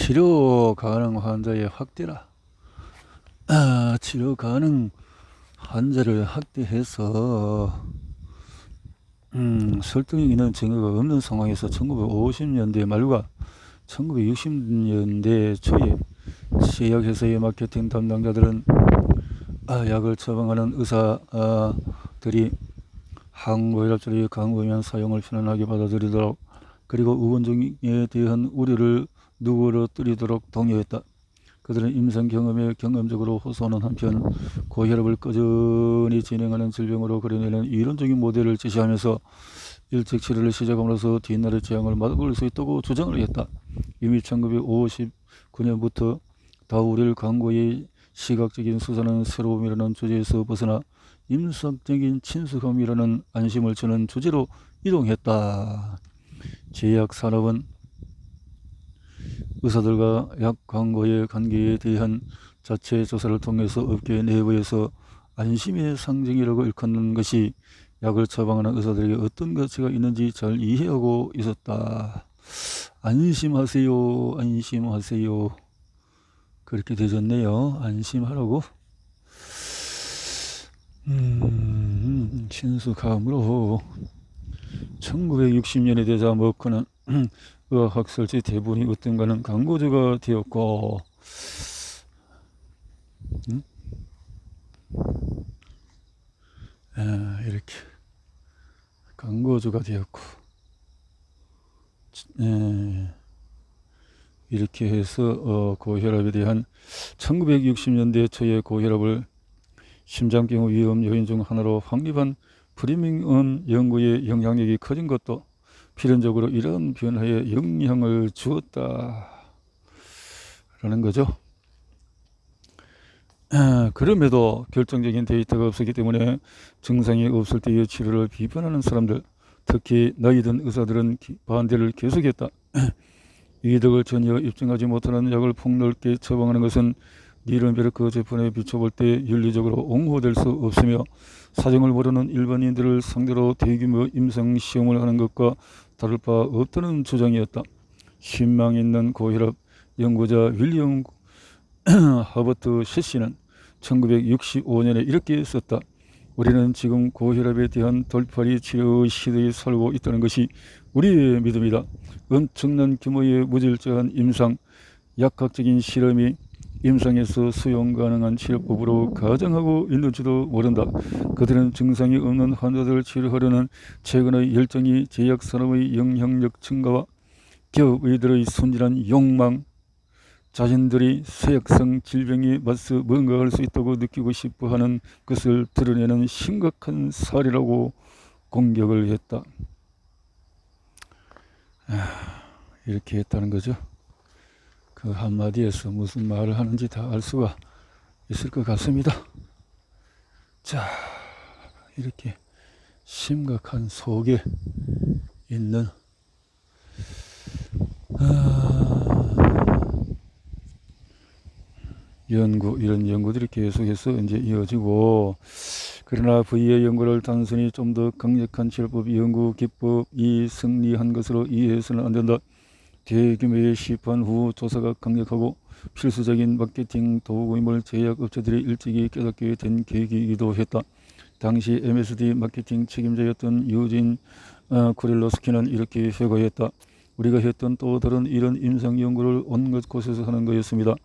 치료 가능 환자의 확대라. 치료 가능 환자를 확대해서 설득력 있는 증거가 없는 상황에서 1950년대 말과 1960년대 초에 제약회사의 마케팅 담당자들은 약을 처방하는 의사들이 항고혈압제의 강하면 사용을 편안하게 받아들이도록, 그리고 우건증에 대한 우려를 누그러뜨리도록 독려했다. 그들은 임상 경험에 경험적으로 호소하는 한편 고혈압을 꾸준히 진행하는 질병으로 그려내는 이론적인 모델을 제시하면서 일찍 치료를 시작함으로써 뒷날의 재앙을 막을 수 있다고 주장을 했다. 이미 1959년부터 다우릴 광고의 시각적인 수사는 새로움이라는 주제에서 벗어나 임상적인 친숙함이라는 안심을 주는 주제로 이동했다. 제약산업은 의사들과 약 광고의 관계에 대한 자체 조사를 통해서 업계 내부에서 안심의 상징이라고 일컫는 것이 약을 처방하는 의사들에게 어떤 가치가 있는지 잘 이해하고 있었다. 안심하세요, 안심하세요. 그렇게 되졌네요. 안심하라고. 친숙함으로 1960년에 되자 머크는 의학학설지 대부분이 어떤가는 광고주가 되었고, 이렇게 광고주가 되었고, 이렇게 해서 고혈압에 대한 1960년대 초에 고혈압을 심장병 위험 요인 중 하나로 확립한 프리밍엄 연구의 영향력이 커진 것도 필연적으로 이런 변화에 영향을 주었다라는 거죠. 그럼에도 결정적인 데이터가 없었기 때문에 증상이 없을 때의 치료를 비판하는 사람들, 특히 나이 든 의사들은 반대를 계속했다. 이득을 전혀 입증하지 못하는 약을 폭넓게 처방하는 것은 니른베르크 재판에 비춰볼 때 윤리적으로 옹호될 수 없으며 사정을 모르는 일반인들을 상대로 대규모 임상시험을 하는 것과 다를 바 없다는 주장이었다. 신망 있는 고혈압 연구자 윌리엄 하버트 셰시는 1965년에 이렇게 썼다. 우리는 지금 고혈압에 대한 돌팔이 치료 시대에 살고 있다는 것이 우리의 믿음이다. 엄청난 규모의 무질서한 임상, 약학적인 실험이 임상에서 수용 가능한 치료법으로 가정하고 있는지도 모른다. 그들은 증상이 없는 환자들을 치료하려는 최근의 열정이 제약산업의 영향력 증가와 기업의들의 순진한 욕망, 자신들이 쇠약성 질병에 맞서 뭔가 할 수 있다고 느끼고 싶어하는 것을 드러내는 심각한 사례라고 공격을 했다. 이렇게 했다는 거죠. 그 한마디에서 무슨 말을 하는지 다 알 수가 있을 것 같습니다. 자, 이렇게 심각한 속에 있는 이런 연구들이 계속해서 이제 이어지고, 그러나 V의 연구를 단순히 좀 더 강력한 치료법 연구 기법이 승리한 것으로 이해해서는 안 된다. 대규모의 시판 후 조사가 강력하고 필수적인 마케팅 도구임을 제약업체들이 일찍이 깨닫게 된 계기이기도 했다. 당시 MSD 마케팅 책임자였던 유진 쿠릴로스키는 이렇게 회고했다. 우리가 했던 또 다른 이런 임상 연구를 온갖 곳에서 하는 거였습니다.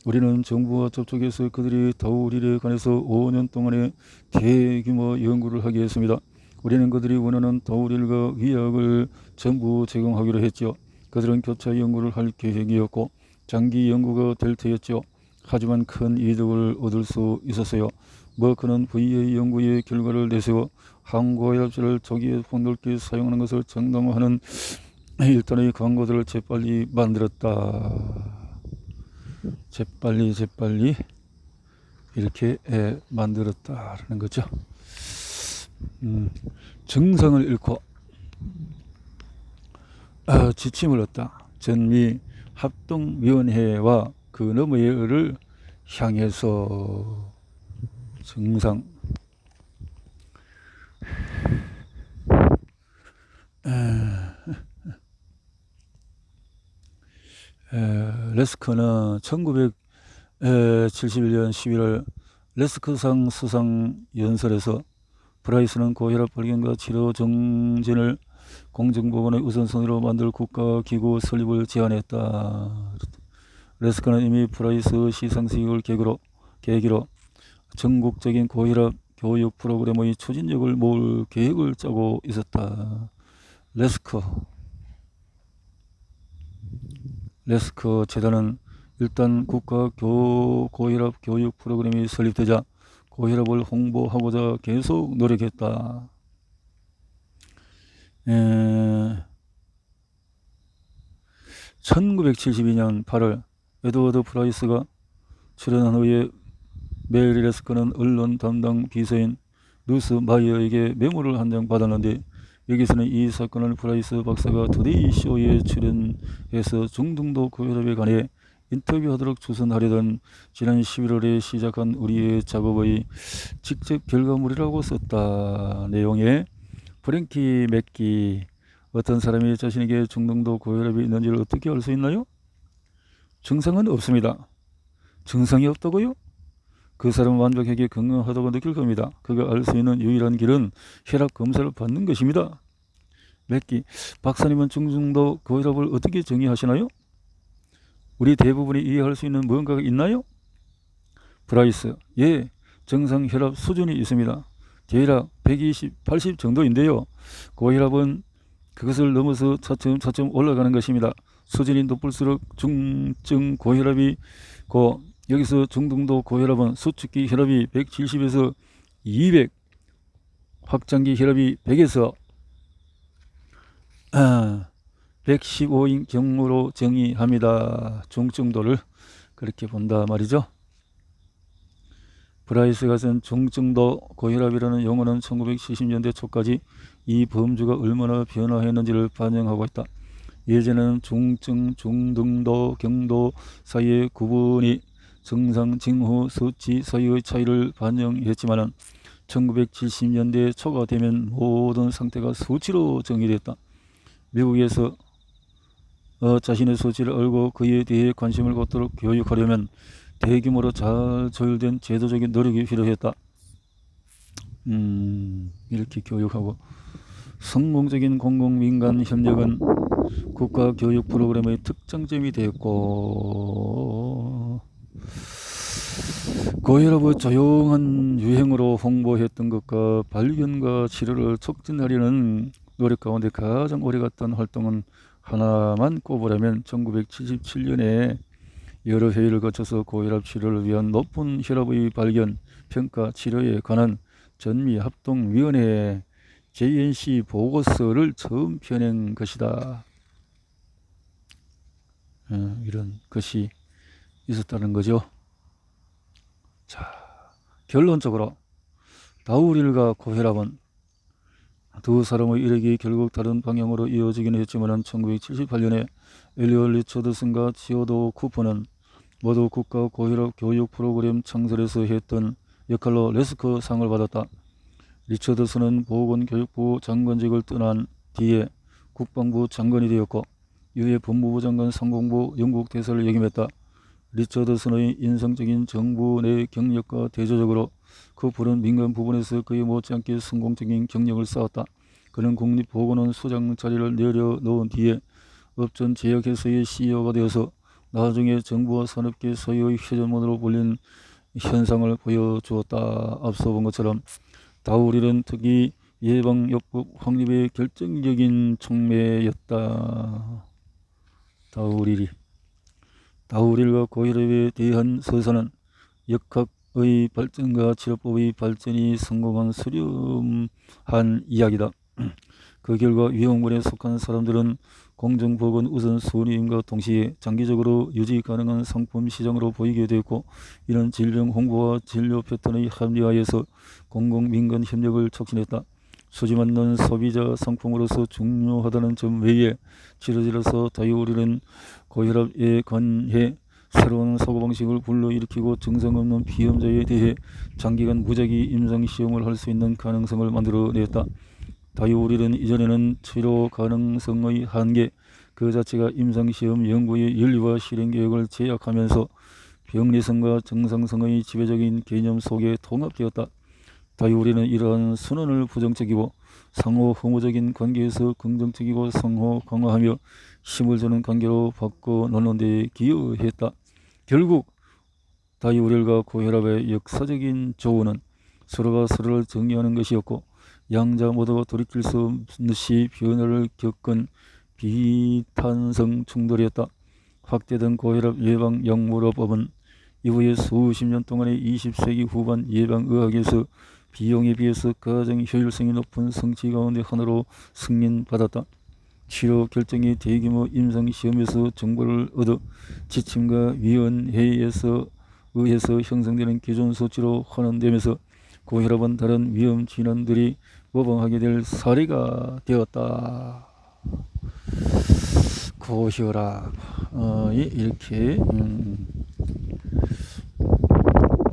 우리는 정부와 접촉해서 그들이 다우릴에 관해서 5년 동안의 대규모 연구를 하게 했습니다. 우리는 그들이 원하는 다우릴과 위약을 전부 제공하기로 했죠. 그들은 교차 연구를 할 계획이었고 장기 연구가 될 테였죠. 하지만 큰 이득을 얻을 수 있었어요. 그는 VA 연구의 결과를 내세워 항고혈압제를 조기에 폭넓게 사용하는 것을 정당화하는 일단의 광고들을 재빨리 만들었다. 재빨리 이렇게 만들었다라는 거죠. 정상을 잃고 지침을 얻다. 전미 합동위원회와 그 너머를 향해서 정상. 레스커는 1971년 11월 레스커상 수상 연설에서 프라이스는 고혈압 발견과 치료 정진을 공정보건의 우선순위로 만들 국가기구 설립을 제안했다. 레스커는 이미 프라이스 시상식을 계기로 전국적인 고혈압 교육 프로그램의 추진력을 모을 계획을 짜고 있었다. 레스커 재단은 일단 국가 고혈압 교육 프로그램이 설립되자 고혈압을 홍보하고자 계속 노력했다. 1972년 8월 에드워드 프라이스가 출연한 후에 메리 레스커는 언론 담당 비서인 루스 마이어에게 메모를 한 장 받았는데 여기서는 이 사건을 프라이스 박사가 투데이 쇼에 출연해서 중등도 고혈압에 관해 인터뷰하도록 주선하려던 지난 11월에 시작한 우리의 작업의 직접 결과물이라고 썼다. 내용에 프랭키 맥기, 어떤 사람이 자신에게 중등도 고혈압이 있는지를 어떻게 알 수 있나요? 증상은 없습니다. 증상이 없다고요? 그 사람은 완벽하게 건강하다고 느낄 겁니다. 그가 알 수 있는 유일한 길은 혈압 검사를 받는 것입니다. 맥기, 박사님은 중등도 고혈압을 어떻게 정의하시나요? 우리 대부분이 이해할 수 있는 무언가가 있나요? 프라이스, 예, 정상 혈압 수준이 있습니다. 대략 120, 80 정도인데요. 고혈압은 그것을 넘어서 차츰 올라가는 것입니다. 수준이 높을수록 중증 고혈압이 여기서 중등도 고혈압은 수축기 혈압이 170에서 200, 확장기 혈압이 100에서 115인 경우로 정의합니다. 중증도를 그렇게 본다 말이죠. 프라이스가 쓴 중증도 고혈압이라는 용어는 1970년대 초까지 이 범주가 얼마나 변화했는지를 반영하고 있다. 예전에는 중증, 중등도, 경도 사이의 구분이 증상, 징후, 수치 사이의 차이를 반영했지만 1970년대 초가 되면 모든 상태가 수치로 정의됐다. 미국에서 자신의 수치를 알고 그에 대해 관심을 갖도록 교육하려면 대규모로 잘 조율된 제도적인 노력이 필요했다. 이렇게 교육하고 성공적인 공공민간 협력은 국가교육 프로그램의 특장점이 되었고 고혈압의 조용한 유행으로 홍보했던 것과 발견과 치료를 촉진하려는 노력 가운데 가장 오래갔던 활동은 하나만 꼽으라면 1977년에 여러 회의를 거쳐서 고혈압 치료를 위한 높은 혈압의 발견, 평가, 치료에 관한 전미합동위원회 JNC 보고서를 처음 펴낸 것이다. 이런 것이 있었다는 거죠. 자, 결론적으로 다우릴과 고혈압은 두 사람의 이력이 결국 다른 방향으로 이어지기는 했지만 1978년에 엘리엇 리처드슨과 지오도 쿠퍼는 모두 국가 고혈압 교육 프로그램 창설에서 했던 역할로 레스커 상을 받았다. 리처드슨은 보건교육부 장관직을 떠난 뒤에 국방부 장관이 되었고 이후에 법무부 장관 상공부 영국 대사를 역임했다. 리처드슨의 인상적인 정부 내 경력과 대조적으로 쿠퍼는 민간 부분에서 그에 못지않게 성공적인 경력을 쌓았다. 그는 국립보건원 수장 자리를 내려놓은 뒤에 업전 제약회사의 CEO가 되어서 나중에 정부와 산업계 소유의 회전문으로 불린 현상을 보여주었다. 앞서 본 것처럼 다우릴은 특히 예방요법 확립의 결정적인 촉매였다. 다우릴과 고혈압에 대한 서사는 역학의 발전과 치료법의 발전이 성공한 수렴한 이야기다. 그 결과 위험군에 속한 사람들은 공정보건 우선순위임과 동시에 장기적으로 유지 가능한 상품 시장으로 보이게 되었고 이는 질병 홍보와 진료 패턴의 합리화에서 공공민간 협력을 촉진했다. 수지 맞는 소비자 상품으로서 중요하다는 점 외에 치료제로서 다이오릴은 고혈압에 관해 새로운 사고방식을 불러일으키고 증상 없는 비염자에 대해 장기간 무작위 임상시험을 할 수 있는 가능성을 만들어냈다. 다이오릴은 이전에는 치료 가능성의 한계, 그 자체가 임상시험 연구의 윤리와 실행계획을 제약하면서 병리성과 정상성의 지배적인 개념 속에 통합되었다. 다유 우리는 이러한 선언을 부정적이고 상호 허무적인 관계에서 긍정적이고 상호 강화하며 힘을 주는 관계로 바꿔놓는 데 기여했다. 결국 다이우렐과 고혈압의 역사적인 조언은 서로가 서로를 정리하는 것이었고 양자 모두가 돌이킬 수 없이 변화를 겪은 비탄성 충돌이었다. 확대된 고혈압 예방 약물화법은 이후에 수십 년 동안의 20세기 후반 예방의학에서 비용에 비해서 가장 효율성이 높은 성취 가운데 하나로 승인받았다. 치료 결정이 대규모 임상시험에서 정보를 얻어 지침과 위원회에서 의해서 형성되는 기존 수치로 환원되면서 고혈압은 다른 위험 질환들이 모방하게 될 사례가 되었다. 고혈압 이렇게